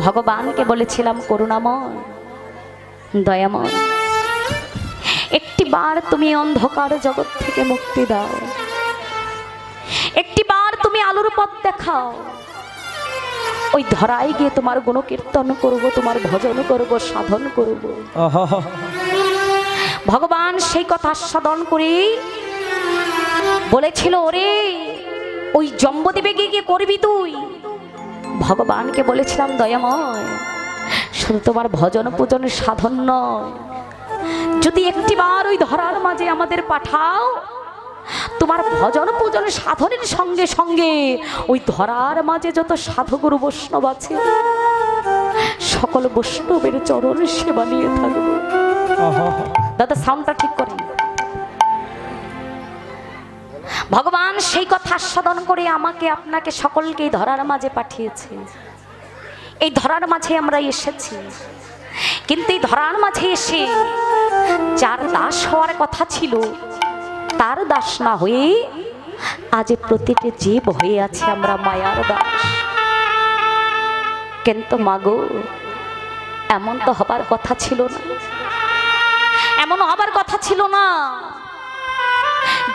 ভগবানকে বলেছিলাম, করুণাময় দয়াময়, একটিবার তুমি অন্ধকার জগৎ থেকে মুক্তি দাও, একটিবার তুমি আলোর পথ দেখাও। ওই ধরায় গিয়ে তোমার গুণকীর্তন করব, তোমার ভজন করব, সাধন করব। ভগবান সেই কথা সাধন করে বলেছিল, ওরে ওই জম্বদ্বীপে গিয়ে করবি তুই। ভগবানকে বলেছিলাম, দয়াময়, শুধু তোমার ভজন পূজন সাধন নয়, যদি একটিবার ওই ধরার মাঝে আমাদের পাঠাও, তোমার ভজন পূজন সাধনের সঙ্গে সঙ্গে ওই ধরার মাঝে যত সাধুগুরু বৈষ্ণব আছে সকল বৈষ্ণবের চরণ সেবা নিয়ে থাকবো। দাদা সাউন্ডটা ঠিক করেন। ভগবান সেই কথা আস্বাদন করে আমাকে আপনাকে সকলকে ধরার মাঝে পাঠিয়েছে। এই ধরার মাঝে আমরা এসেছি, কিন্তু এই ধরার মাঝে এসে যার দাস হওয়ার কথা ছিল তার দাস না হয়ে আজ প্রতিটি জীব হয়ে আছে আমরা মায়ার দাস। কিন্তু মাগো, এমন তো হবার কথা ছিল না, এমন হবার কথা ছিল না।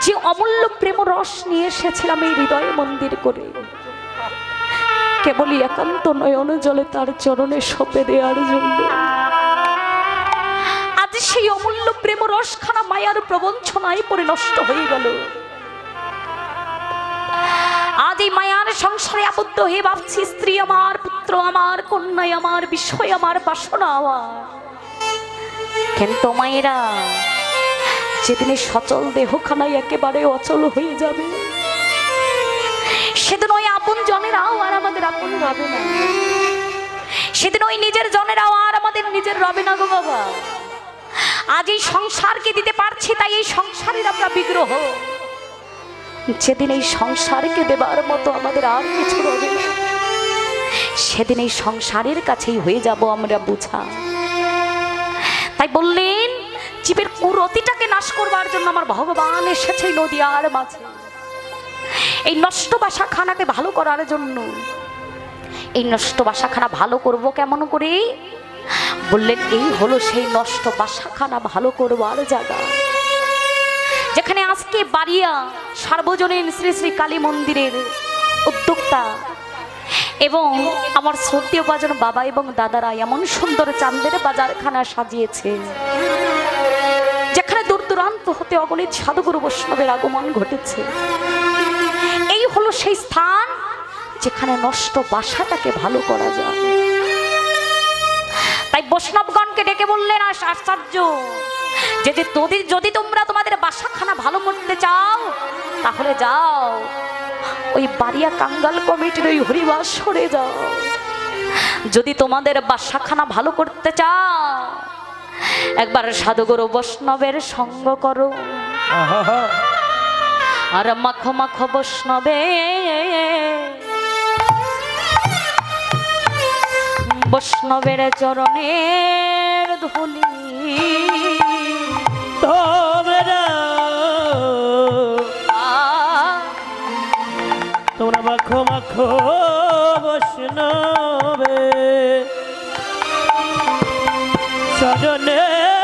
যে অমূল্য প্রেম রস নিয়ে এসেছিলাম এই হৃদয় মন্দির করে, কেবলই একান্ত নয়ন জলে তার চরণে সঁপে দেওয়ার জন্য আজ সেই অমূল্য প্রেম রসখানা মায়ার প্রবঞ্চনায় পড়ে নষ্ট হয়ে গেল। আজ এই মায়ার সংসারে আবদ্ধ হয়ে ভাবছি, স্ত্রী আমার, পুত্র আমার, কন্যা আমার, বিষয় আমার, বাসনা আমার। কিন্তু মায়েরা, যেদিনে সচল দেহখানায় একেবারে অচল হয়ে যাবে, সেদিন ওই আপন জনেরাও আর আমাদের আপন রবে না, সেদিন ওই নিজের জনেরাও আর আমাদের নিজের রবে না গো বাবা। আজ এই সংসারকে দিতে পারছি তাই এই সংসারের আমরা বিগ্রহ, যেদিন এই সংসারকে দেবার মতো আমাদের আর কিছু রবে না, সেদিন এই সংসারের কাছেই হয়ে যাব আমরা বোঝা। তাই বললেন, জীবের কুরতিটাকে নাশ করবার জন্য আমার ভগবান এসেছে নদিয়ার মাঝে, এই নষ্ট বাসাখানাকে ভালো করার জন্য। এই নষ্ট বাসাখানা ভালো করব কেমন করে? বললেন, এই হলো সেই নষ্ট বাসাখানা ভালো করবার জায়গা, যেখানে আজকে বাড়িয়া সার্বজনীন শ্রী শ্রী কালী মন্দিরের উদ্যোক্তা এবং আমার শ্রদ্ধেয় বাজন বাবা এবং দাদারা এমন সুন্দর চাঁদের বাজারখানা সাজিয়েছে, যেখানে দূর দূরান্ত হতে অগণিত সাধুগুরু বৈষ্ণবের আগমন ঘটেছে। এই হলো সেই স্থান যেখানে নষ্ট বাসাটাকে ভালো করা যায়। তাই বৈষ্ণবগণকে ডেকে বললেন, আশ্চর্য, যে যদি তোমরা তোমাদের বাসাখানা ভালো করতে চাও, তাহলে যাও ওই বাড়িয়া কাঙ্গাল কমিটির ওই হরিবাসরে যাও। যদি তোমাদের বাসাখানা ভালো করতে চাও, একবার সাধুগুরু বৈষ্ণবের সঙ্গ করো, আর মাখো মাখো বৈষ্ণবে বৈষ্ণবের চরণের ধুলি। তোমরা মাখো মাখো বৈষ্ণবে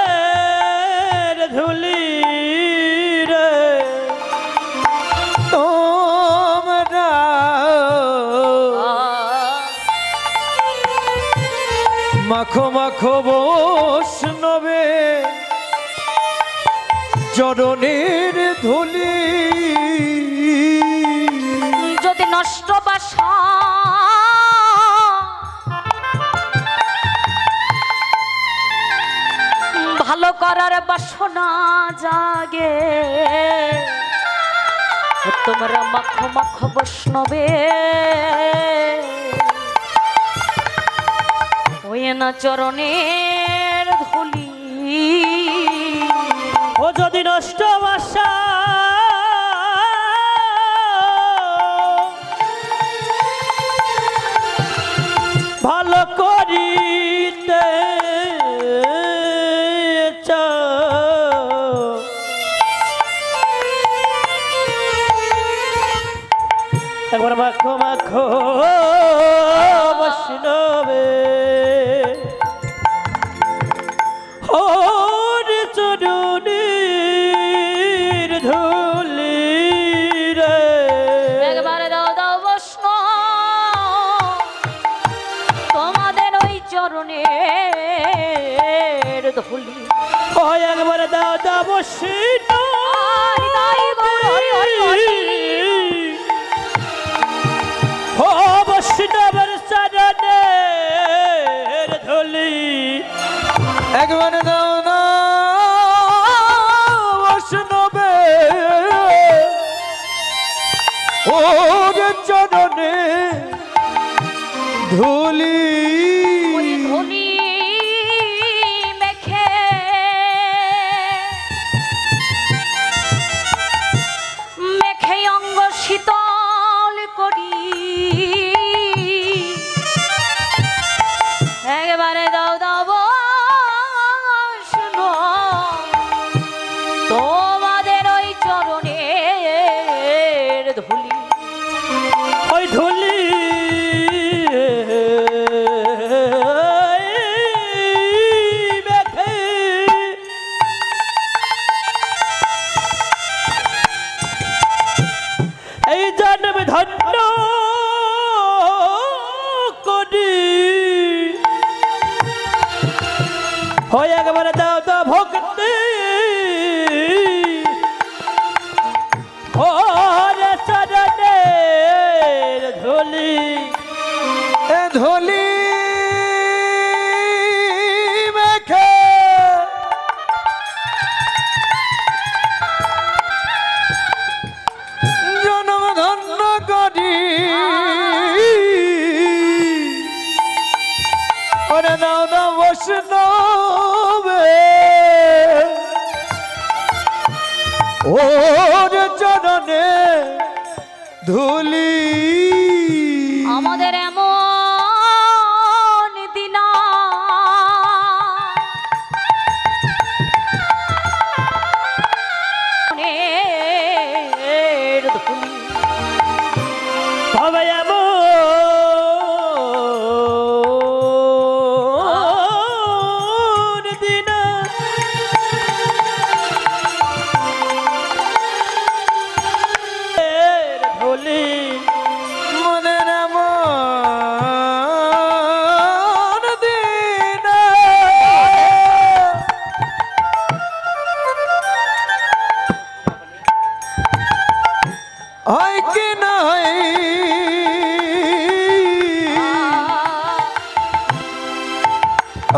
চরণের ধুলি রে, তোমরা মাখো মাখো বৈষ্ণবে চরণের ধুলি। যদি নষ্ট বাসা ভালো করার বাসনা জাগে, তোমরা মাখো মাখো বৈষ্ণবে ওই না চরণের ধুলি। ও যদি নষ্ট বাসা ভালো করিতে একবার মাখো মাখো বৈষ্ণবে চরণের ধুলি। ও একবার দাও দাও বসিনা হরি তাই গৌর হরি হরি হরি। ও বৈষ্ণবের চরণের ধুলি একবার দাও না বৈষ্ণবে ওর চরণে ধুলি। ওই ধুলি মেখে মেখে অঙ্গ শীতল করি। একবারে দাও দাও বৈষ্ণব তোমাদের ওই চরণের ধুলি। ওই ধুলি মেখে এই জন্ম ধন্য করি। হয় একবার দাও দাও ভক্তি ওরে চরণের ধুলি। এ ধুলি মেখে জনম ধন্য করি। ওরে দাও না বৈষ্ণবে ওর চরণে ধুলি। আমাদের এমন দিনা ধুলি। তবে এমন দিন ধুলি মনের এমন দিন হয় কি না হয়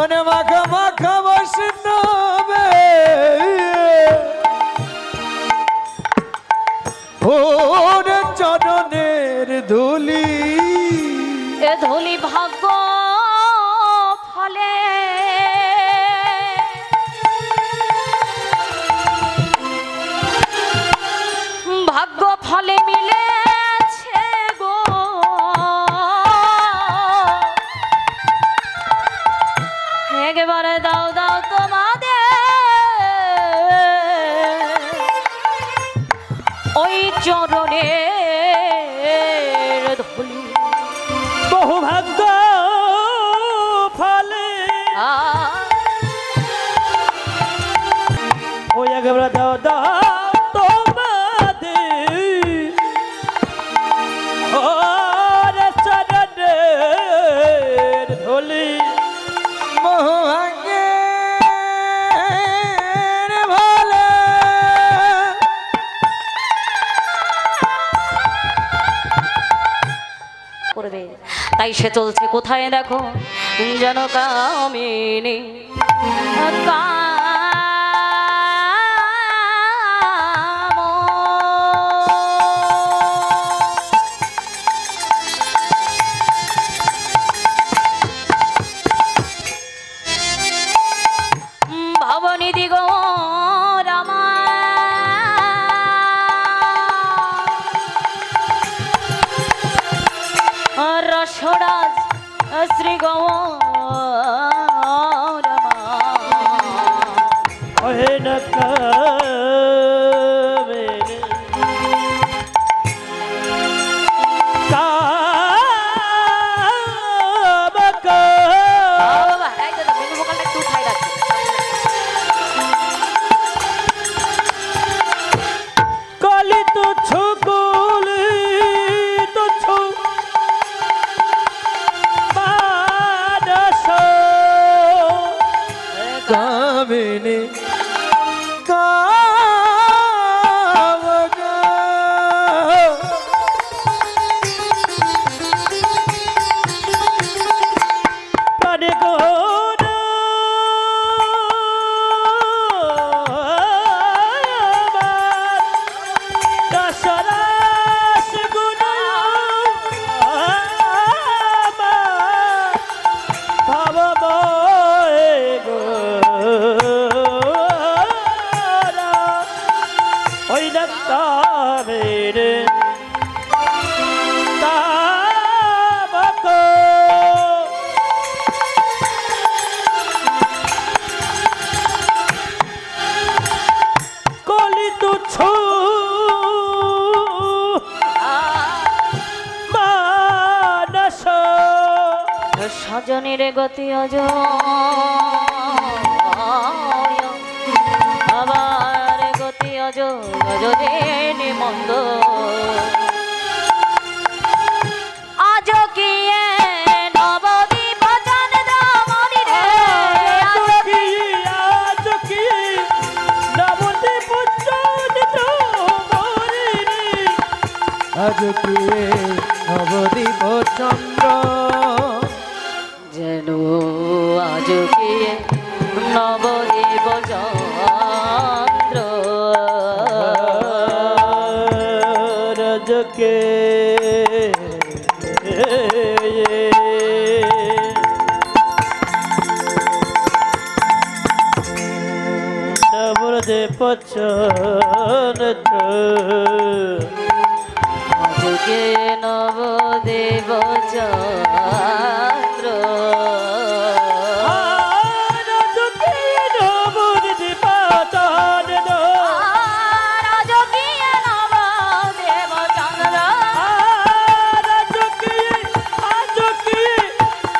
ওরে মাখা মাখা বৈষ্ণবে ওরে চরণের ধুলি। এ ধুলি ভাগ্য ফলে ভাগ্য ফলে মিলেছে গো। একবারে দাও দাও তোমাদের ওই চরণের ধুলি। বহু ভাগ্য ফলে ওই একবার দাও দাও তোমাদের ওরে চরণের ধুলি। বহু ভাগ্যের ফলে করবে তাই সে চলছে কোথায় দেখো যেন কামিনী ভবনী দিগ রামা রসরাজ শ্রী গৌর ওহে নকাবে কাবকা বাবা এই তো মেনু ভোকালটা একটু উঠাই রাখছে। কলি তো ছকুলি তো ছ মানস কামিনী কামগা প্রাণে গৌর দশরস গুণ ভাবময় গোরা ওই দত্তাবের তাবক কলি তুচ্ছ মানস সজনের গতি অজ আবার গতি অজ গজনে মন্দ আজ কি নবদ্বীপ চন্দ্র মরি রে আজ কি আজ কি নবদ্বীপ চন্দ্র মরিনি আজ কি নবদ্বীপ চন্দ্র যেন আজ কি নবদ্বীপ চন্দ্র রাজকে নবদ্বীপ চন্দ্র আজকে নবদ্বীপ চন্দ্র রাজকে নবদ্বীপ চন্দ্র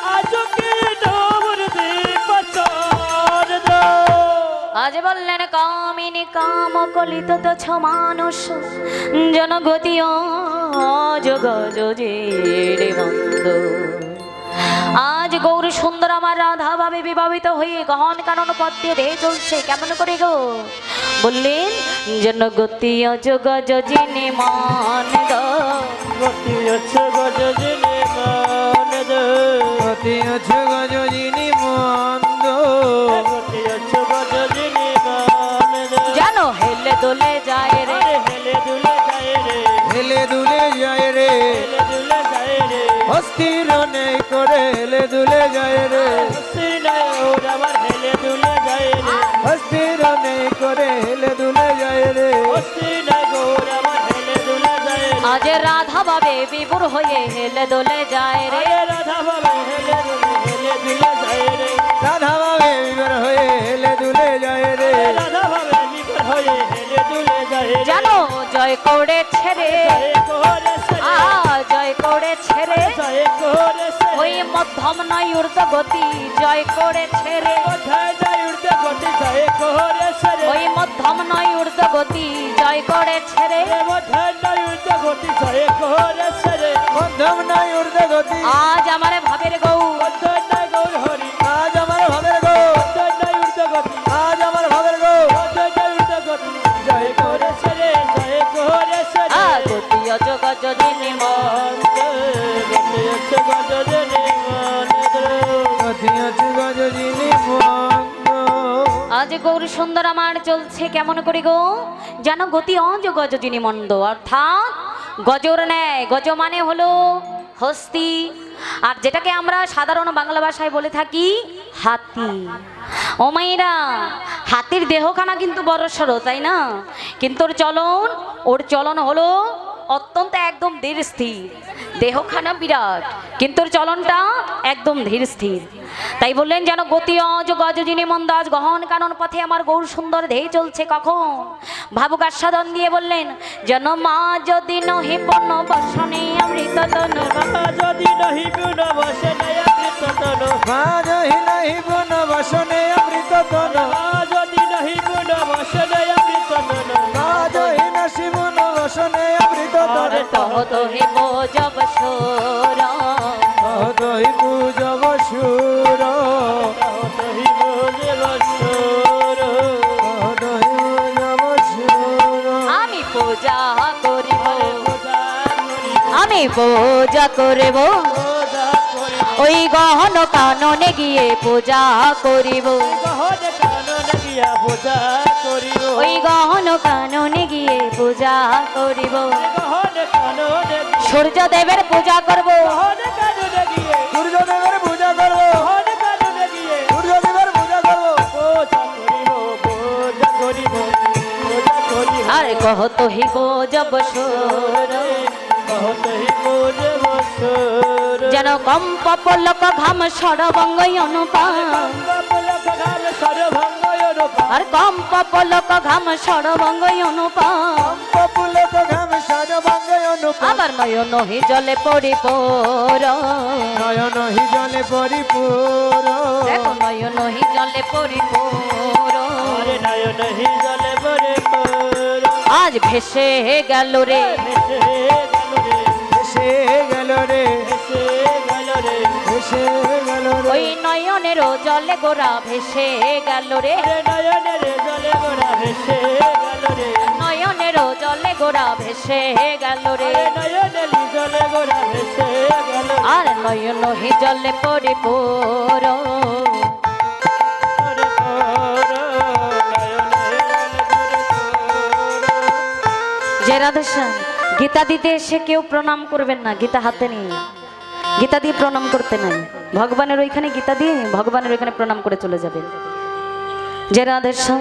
আজকে নবদ্বীপ চন্দ্র আজ বললেন কামিনী কাম কলিত তো ছ মানুষ জনগতি যোগ বন্ধ আজ গৌর সুন্দর আমার রাধা ভাবে বিভাবিত হয়ে গহন কানন পথ দিয়ে দেহে চলছে কেমন করে গো বললেন জনগতি অযোগ যিনি মান গতি আছে গজনী মন্দ গতি আছে গজনী মন্দ গতি আছে গজনী মন্দ জানো হেলে দোলে যায় রে হেলে দুলে যায় রে হেলে দুলে যায় রে হেলে দুলে যায় রে অস্থির নেই করে হেলে দুলে যায় রে অস্থির নেই ওর আবার হেলে দুলে যায় রে অস্থির নেই করে হেলে দুলে যায় রে অস্থির নেই ওর আবার হেলে দুলে যায় রে আজ রাধা ভাবে বিভোর হয়ে হেলে দোলে যায় রে রাধা বাবা হেলে দুলে যায় রে রাধা বাবা বিবার হয়ে হেলে দুলে যায় রে রাধা বাবা বিবার হয়ে হেলে দুলে যায় রে জানো জয় করেছে রে জয় করেছে রে জয় করেছে ওই মধ্যম নয় ঊর্ধ্ব গতি জয় করেছে রে কোথায় যায় উড়তে গতি জয় করেছে রে ওই মধ্যম নয় ঊর্ধ্ব গতি জয় করেছে রে কোথায় যায় উড়তে গতি জয় করেছে রে মধ্যম নাই উড়তে গতি আজ আমার ভাবের গৌ কোথায় নাই গৌর হরি আজ আমার ভাবের গৌ কোথায় নাই উড়তে গতি আজ আমার ভাবের গৌ কোথায় নাই উড়তে গতি জয় করেছে রে জয় করেছে রে গতি অযোগ যিনি মন গতি আছে গজনী মন্দ গতি আছে গজনী মন্দ আজ গৌর সুন্দর আমার চলছে কেমন করে গো যেন গতি অজ গজ যিনি মন্দ অর্থাৎ গজর নেয় গজ মানে হলো হস্তি আর যেটাকে আমরা সাধারণ বাংলা ভাষায় বলে থাকি হাতি ও মাইরা হাতির দেহখানা কিন্তু বড় সড়ো তাই না কিন্তু ওর চলন হলো অত্যন্ত একদম ধীর স্থির দেহখানা বিরাট কিন্তু ওর চলনটা একদম ধীর স্থির তাই বললেন যেন গতি অজ গজ যিনি মন্দ আজ গহন কানন পথে আমার গৌর সুন্দর দেহে চলছে কখন ভাবুক আস্বাদন দিয়ে বললেন যেন মা যদি নহি পণ্য বসনে অমৃত তন যদি নহি পুন বসনে অমৃত তন মা যদি নহি পুন বসনে অমৃত তন মা যদি নহি পুন বসনে অমৃত তন মা যদি নহি পুন বসনে অমৃত তন তহ তোহে বোজব সোরা তহি পূজব সুর তহি পূজব সুর আমি পূজা করিব পূজা করিব ওই গহন কাননে গিয়ে পূজা করিব গহন কাননে গিয়া পূজা করিব ওই গহন কাননে গিয়ে পূজা করিব গহন কাননে সূর্যদেবের পূজা করব গহন কাননে গিয়ে সূর্যদেবের পূজা করব গহন কাননে গিয়ে সূর্যদেবের পূজা করব পূজা করিব পূজা করিব পূজা করিব আর কহত হি গজব সুর কহত হি গজব সুর যেন কম্প পলক ঘাম সরবঙ্গ অনুপম আর কম্প পলক ঘাম সরবঙ্গ অনুপম আবার নয়ন হি জলে পরিপূর নয়ন হি জলে পরিপূর দেখো নয়ন হি জলে পরিপূর নয়ন হি জলে পরিপূর আজ ভেসে গেল রে ভেসে গেল রে ভেসে গেল রে ভেসে গেল রে ওই নয়নের জলে গোরা ভেসে গেল রে নয়নের জলে গোরা ভেসে গেল রে নয়নের জলে গোরা ভেসে গেল রে নয়নের জলে গোরা ভেসে গেল আর নয়ন হি জলে পরিপূর যে রাধেশ্যাম গীতা দিতে এসে কেউ প্রণাম করবেন না গীতা হাতে নিয়ে গীতা দিয়ে প্রণাম করতে নাই ভগবানের ওইখানে গীতা দিয়ে ভগবানের ওইখানে প্রণাম করে চলে যাবেন যে রাধেশ্যাম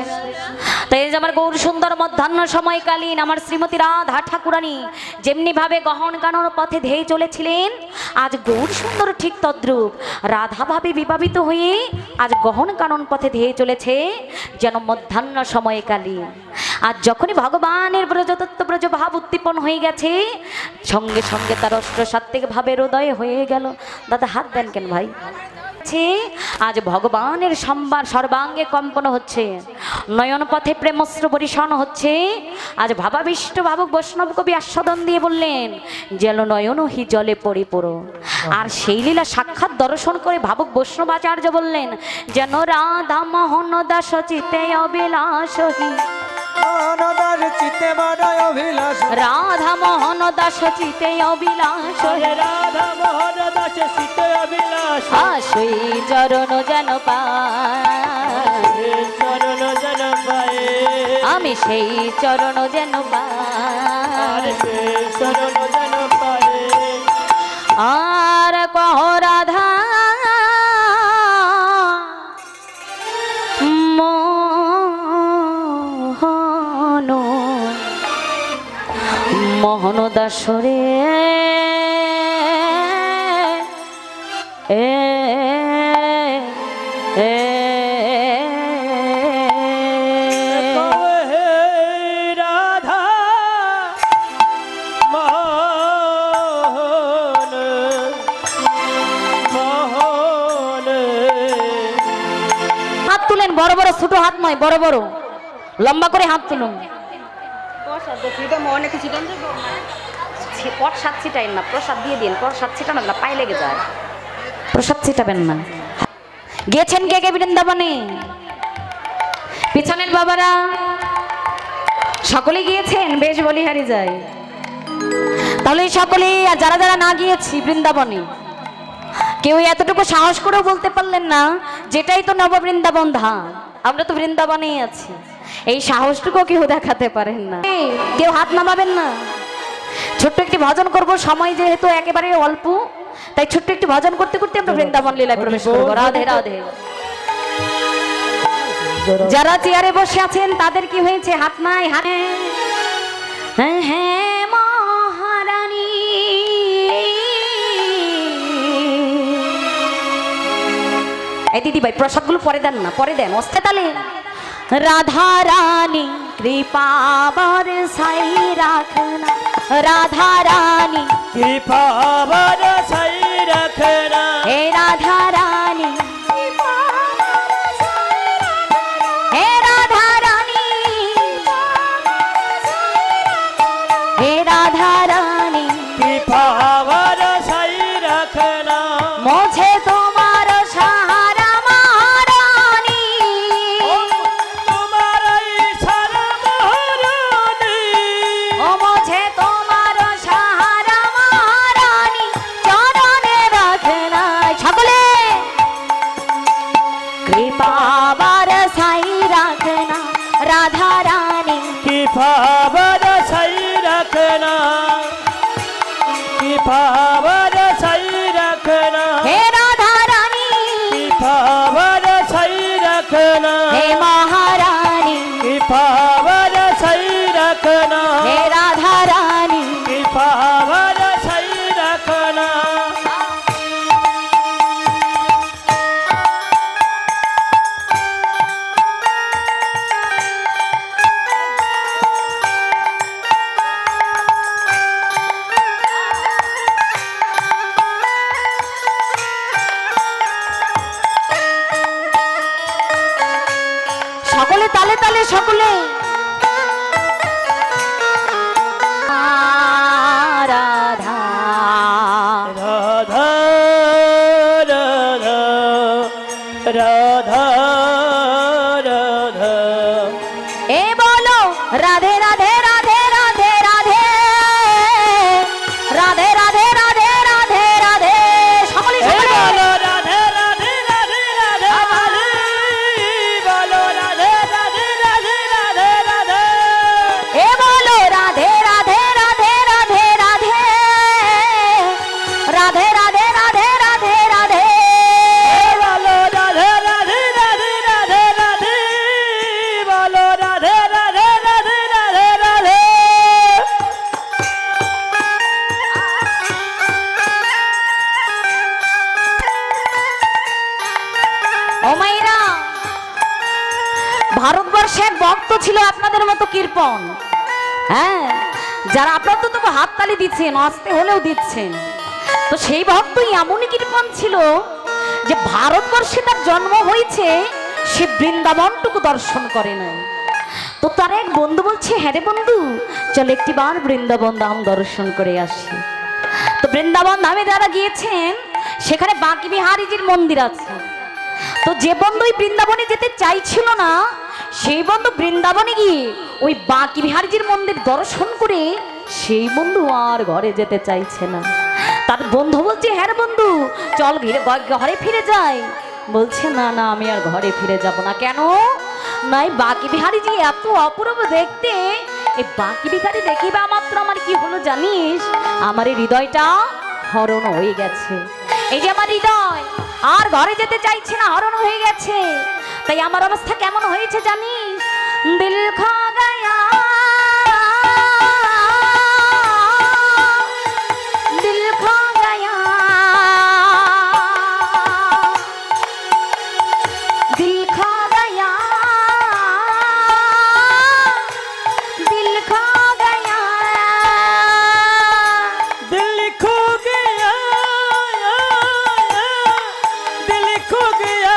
তাই এই যে আমার গৌর সুন্দর মধ্যাহ্ন সময়কালীন আমার শ্রীমতী রাধা ঠাকুরানী যেমনি ভাবে গহন কানন পথে ধেয়ে চলেছিলেন আজ গৌর সুন্দর ঠিক তদ্রূপ রাধা ভাবে বিভাবিত হয়ে আজ গহন কানন পথে ধেয়ে চলেছে যেন মধ্যাহ্ন সময়কালীন আর যখনই ভগবানের ব্রজতত্ত্ব ব্রজ ভাব উদ্দীপন হয়ে গেছে সঙ্গে সঙ্গে তার অষ্টসাত্ত্বিক ভাবের উদয় হয়ে গেল দাদা হাত দেন কেন ভাই আজ ভগবানের সর্বাঙ্গে কম্পন হচ্ছে নয়ন পথে প্রেমস্র বরিশন হচ্ছে আজ ভাবাবিষ্ট ভাবুক বৈষ্ণব কবি আস্বাদন দিয়ে বললেন যেন নয়ন হি জলে পরিপূর আর সেই লীলা সাক্ষাৎ দর্শন করে ভাবুক বৈষ্ণব আচার্য বললেন যেন রাধা মোহন দাস চিতে অবিলাস রাধা মোহন দাস চিতে অবিলাস রাধা মোহন দাস চিতে অবিলাস সেই চরণ যেন পাই চরণ যেন পায়ে আমি সেই চরণ যেন পাই চরণ যেন পায়ে আর কহ রাধা মোহন মোহন দাসরে রাধা মোহন মোহন হাত তুলেন বড় বড় ছোট হাত নয় বড় বড় লম্বা করে হাত তুলুন প্রসাদ ছিটাইন না প্রসাদ দিয়ে দিন প্রসাদ ছিটানো না পায়ে লেগে যায় প্রসাদ ছিটাবেন না গেছেন কে কে বৃন্দাবনে পিছনের বাবারা সকলে গিয়েছেন বেশ বলিহারি যায় তাহলে সকলে যারা যারা না গিয়েছি বৃন্দাবনে কেউ এতটুকু সাহস করেও বলতে পারলেন না যেটাই তো নব বৃন্দাবন ধাম আমরা তো বৃন্দাবনেই আছি এই সাহসটুকু কেউ দেখাতে পারেন না কেউ হাত নামাবেন না ছোট্ট একটি ভজন করব সময় যেহেতু একেবারে অল্প তাই ছোট্ট একটি ভজন করতে করতে আমরা বৃন্দাবন লীলায় প্রবেশ করব রাধে রাধে যারা চেয়ারে বসে আছেন তাদের কি হয়েছে হাত নাই হাতে হ্যাঁ হ্যাঁ মহারানী এই দিদি ভাই প্রসাদগুলো পরে দেন না পরে দেন অস্তে তালে রাধা রানী কৃপা বরসাই রাখনা রাধা রানী কৃপা বরসাই রাখনা হে রাধা রানী হে রাধা রানী হে রাধা রানী কৃপা বরসাই রাখনা মুঝে তোমার সহারা মহারানী তোমার ইশারা মহারানী ও মুঝে তোমার সহারা মহারানী তালে তালে সকলে রাধা রাধা রাধা রাধা রাধা এ বলো রাধে রাধে রাধে রাধে রাধে রাধে রাধে রাধে রাধে রাধে সকলে সকলে বলো রাধে রাধে রাধে রাধে রাধে বলো রাধে রাধে রাধে রাধে রাধে এ বলো রাধে রাধে রাধে রাধে রাধে রাধে রাধে রাধে রাধে রাধে বলো রাধে রাধে রাধে রাধে রাধে বলো রাধে রাধে রাধে রাধে রাধে ও মাইরা ভারতবর্ষে এক ভক্ত ছিল আপনাদের মতো কৃপণ হ্যাঁ যারা আপনার তো তবু হাততালি দিচ্ছেন আসতে হলেও দিচ্ছেন তো সেই ভক্তই এমনই কৃপণ ছিল যে ভারতবর্ষে তার জন্ম হয়েছে সে বৃন্দাবনটুকু দর্শন করে না তো তার এক বন্ধু বলছে হ্যাঁ রে বন্ধু চল একটিবার বৃন্দাবন ধাম দর্শন করে আসি তো বৃন্দাবন ধামে যারা গিয়েছেন সেখানে বাঁকি বিহারীজির মন্দির আছে তো যে বন্ধু ওই বৃন্দাবনে যেতে চাইছিল না সেই বন্ধু বৃন্দাবনে গিয়ে ওই বাঁকি বিহারীজির মন্দির দর্শন করে সেই বন্ধু আর ঘরে যেতে চাইছে না তার বন্ধু বলছে হ্যাঁ রে বন্ধু চল ঘরে ফিরে যাই বলছে না না আমি আর ঘরে ফিরে যাব না কেন নাই বাঁকি বিহারীজি এত অপূর্ব দেখতে এই বাঁকি বিহারী দেখিবা মাত্র আমার কি হলো জানিস আমার এই হৃদয়টা হরণ হয়ে গেছে এই যে আমার হৃদয় আর ঘরে যেতে চাইছে না হরণ হয়ে গেছে তাই আমার অবস্থা কেমন হয়েছে জানিস দিল খা গয়া দিল খা গয়া দিল খা গয়া দিল খা গয়া दिल खो गया दिल खो गया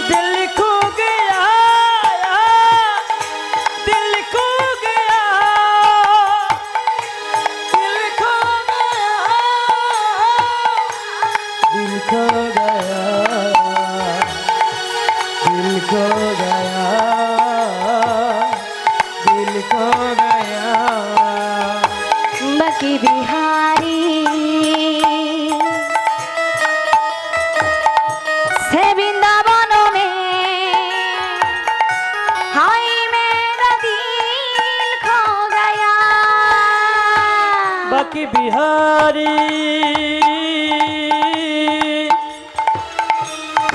दिल खो गया दिल खो गया दिल खो गया दिल खो गया दिल खो गया दिल खो गया बाकी बिहारी से वृंदावन में हाय मेरा दिल खो गया बाकी बिहारी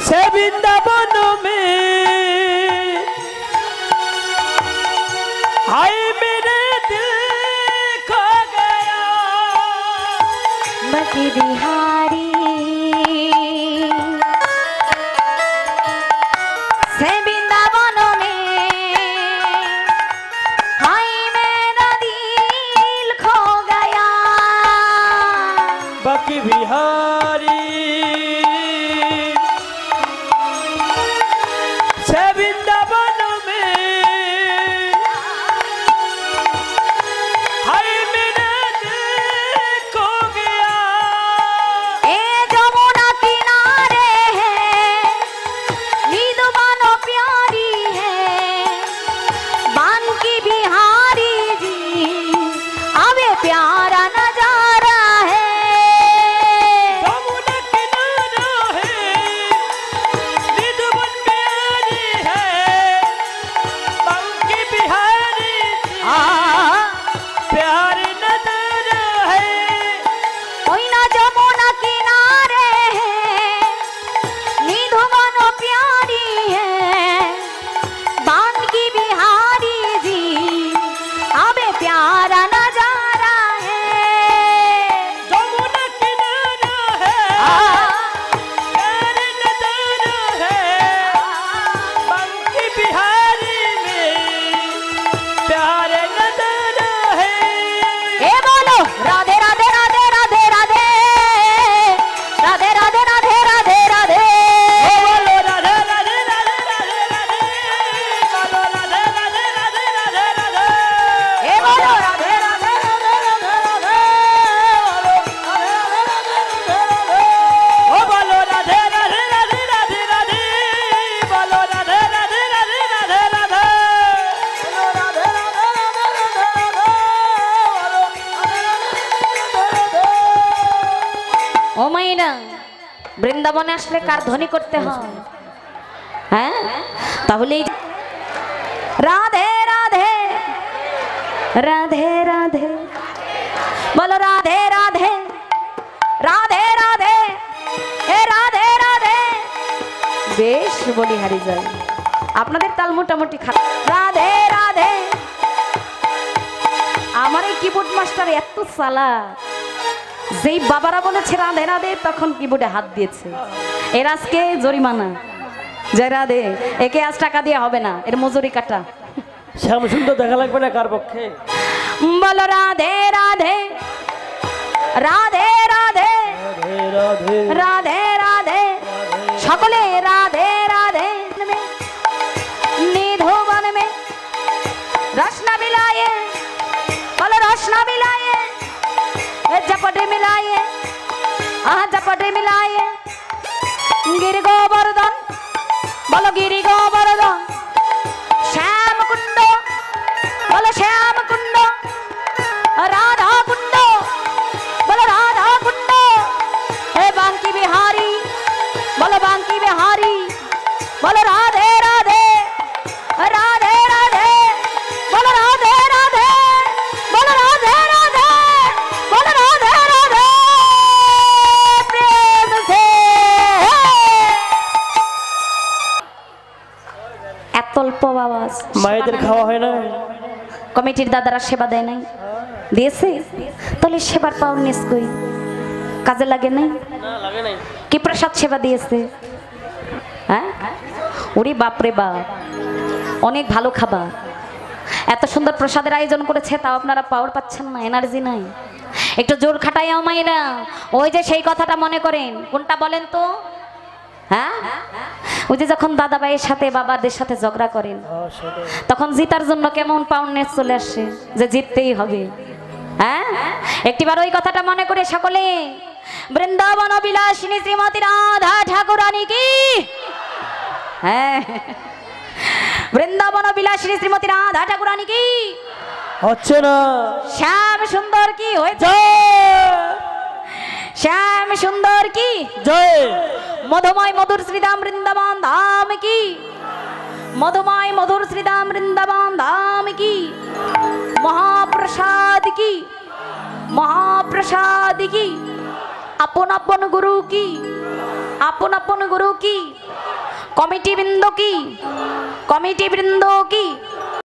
से वृंदावन में हाय मेरे दिल खो गया बाकी बिहारी से वृंदावन में हाय मेरा दिल खो गया बाकी बिहारी से वृंदावन में हाय मेरा दिल खो गया ए जमुना किनारे है निधुबानो प्यारी है बांकी बिहारी जी अबे प्यारा नजारा है जमुना किनारे ও মাইরা বৃন্দাবনে আসলে কার ধ্বনি করতে হয়? হ্যাঁ, তাহলে রাধে রাধে রাধে রাধে বলো রাধে রাধে রাধে রাধে হে রাধে রাধে। বেশ বলি হারি যায়, আপনাদের তাল মোটামুটি খারাপ। রাধে রাধে। আমার এই কিবোর্ড মাস্টার এত চালা, যেই বাবারা বলেছে রাধে রাধে তখন কিবোর্ডে হাত দিয়েছে। এর আজকে জরিমানা, যে রাধে একে আজ টাকা দিয়ে হবে না, এর মজুরি কাটা। শ্যাম সুন্দর দেখা লাগবে না কার পক্ষে? বলো রাধে রাধে রাধে রাধে রাধে রাধে রাধে সকলে রাধে রাধে। निधुवन में रसना मिलाए, बोलो रसना मिलाए, जपटे मिलाए, जपटे मिलाए। गिरि गोवर्धन बोलो गिरि गोवर्धन, श्याम कुंड बोलो श्याम कुंड, राधा कुंड बोलो राधा कुंड, हे बांकी बिहारी बोलो बांकी बिहारी, बोलो राधे राधे राधे राधे बोलो राधे राधे बोलो राधे राधे बोलो राधे राधे प्रेम से। এত অল্প আওয়াজ, মায়েদের খাওয়া হয় না? কমিটির দাদারা সেবা দেয় নাই? দিয়েছে? তাহলে সেবার পাওয়ার নিশ্চয়ই কাজে লাগে নাই? না লাগে নাই। কি প্রসাদ সেবা দিয়েছে? হ্যাঁ, ওরে বাপরে বাপ, অনেক ভালো খাবার, এত সুন্দর প্রসাদের আয়োজন করেছে, তাও আপনারা পাওয়ার পাচ্ছেন না, এনার্জি নাই। একটু জোর খাটাই মায়েরা। ওই যে সেই কথাটা মনে করেন, কোনটা বলেন তো? হ্যাঁ, ওই যে যখন দাদা ভাইয়ের সাথে বাবাদের সাথে ঝগড়া করেন, তখন জিতার জন্য কেমন পাউন্ডনেস চলে আসে যে জিততেই হবে। হ্যাঁ, একটিবার ওই কথাটা মনে করে সকলে বৃন্দাবন বিলাসিনী শ্রীমতী রাধা ঠাকুরানী কি। হ্যাঁ, বৃন্দাবন বিলাসিনী শ্রীমতী রাধা ঠাকুরানী কি। হচ্ছে না। শ্যাম সুন্দর কি হয়েছে? শ্যাম সুন্দর কি জয়। মধুময় মধুর শ্রীধাম বৃন্দাবন ধাম কি। মধুময় মধুর শ্রীধাম বৃন্দাবন ধাম কি। মহাপ্রসাদ কি, মহাপ্রসাদ কি। আপন আপন গুরু কি, আপন আপন গুরু কি। কমিটি বৃন্দ কি, কমিটি বৃন্দ কি।